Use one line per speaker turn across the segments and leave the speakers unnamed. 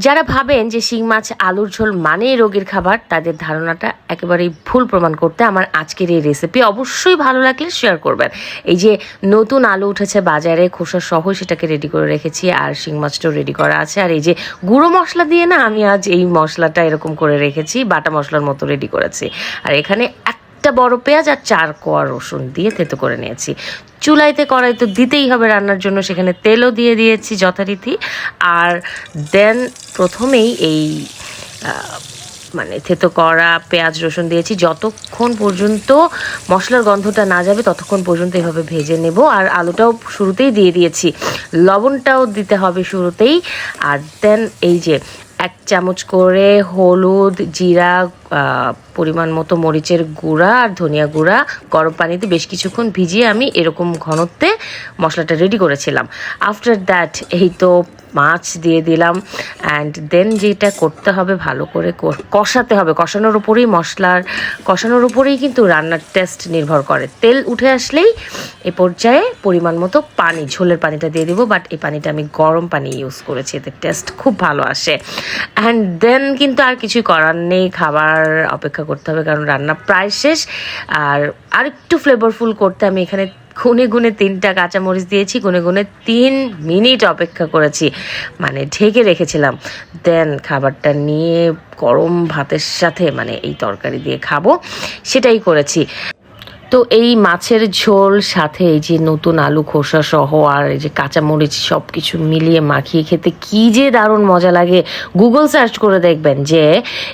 যারা ভাবেন যে শিং মাছ আলুর ঝোল মানেই রোগীর খাবার, তাদের ধারণাটা একেবারেই ভুল প্রমাণ করতে আমার আজকের এই রেসিপি অবশ্যই ভালো লাগলে শেয়ার করবেন। এই যে নতুন আলু উঠেছে বাজারে, খোসা সহ সেটাকে রেডি করে রেখেছি, আর শিং মাছটাও রেডি করা আছে। আর এই যে গুঁড়ো মশলা দিয়ে না আমি আজ এই মশলাটা এরকম করে রেখেছি, বাটা মশলার মতো রেডি করেছি। আর এখানে একটা বড় পেঁয়াজ আর 4 কোয়া রসুন দিয়ে থেতো করে নিয়েছি। চুলাইতে কড়াই তো দিতেই হবে রান্নার জন্য, সেখানে তেলও দিয়ে দিয়েছি যথারীতি। আর দেন প্রথমেই এই মানে থেতো করা পেঁয়াজ রসুন দিয়েছি। যতক্ষণ পর্যন্ত মশলার গন্ধটা না যাবে ততক্ষণ পর্যন্ত এভাবে ভেজে নেব। আর আলুটাও শুরুতেই দিয়ে দিয়েছি, লবণটাও দিতে হবে শুরুতেই। আর দেন এই যে 1 চামচ করে হলুদ, জিরা, পরিমাণ মতো মরিচের গুঁড়া আর ধনিয়া গুঁড়া গরম পানিতে বেশ কিছুক্ষণ ভিজিয়ে আমি এরকম ঘনত্বে মশলাটা রেডি করেছিলাম। আফটার দ্যাট এই তো মাছ দিয়ে দিলাম। অ্যান্ড দেন যেটা করতে হবে, ভালো করে কষাতে হবে। কষানোর উপরেই কিন্তু রান্নার টেস্ট নির্ভর করে। তেল উঠে আসলেই এ পর্যায়ে পরিমাণ মতো পানি, ঝোলের পানিটা দিয়ে দিব। বাট এই পানিটা আমি গরম পানি ইউজ করেছি, এতে টেস্ট খুব ভালো আসে। অ্যান্ড দেন কিন্তু আর কিছুই করার নেই, খাবার অপেক্ষা করতে হবে, কারণ রান্না প্রায় শেষ। আর আরেকটু ফ্লেভারফুল করতে আমি এখানে গুনে গুনে 3টা কাঁচামরিচ দিয়েছি, গুনে গুনে 3 মিনিট অপেক্ষা করেছি, মানে ঢেকে রেখেছিলাম। দেন খাবারটা নিয়ে গরম ভাতের সাথে মানে এই তরকারি দিয়ে খাবো, সেটাই করেছি। তো এই মাছের ঝোল সাথে এই যে নতুন আলু খোসা সহ আর এই যে কাঁচামরিচ সব কিছু মিলিয়ে মাখিয়ে খেতে কী যে দারুণ মজা লাগে। গুগল সার্চ করে দেখবেন যে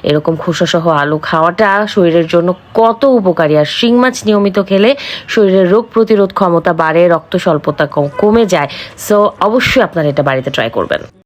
এরকম খোসা সহ আলু খাওয়াটা শরীরের জন্য কত উপকারী। আর শিং মাছ নিয়মিত খেলে শরীরের রোগ প্রতিরোধ ক্ষমতা বাড়ে, রক্ত স্বল্পতা কমে যায়। সো অবশ্যই আপনারা এটা বাড়িতে ট্রাই করবেন।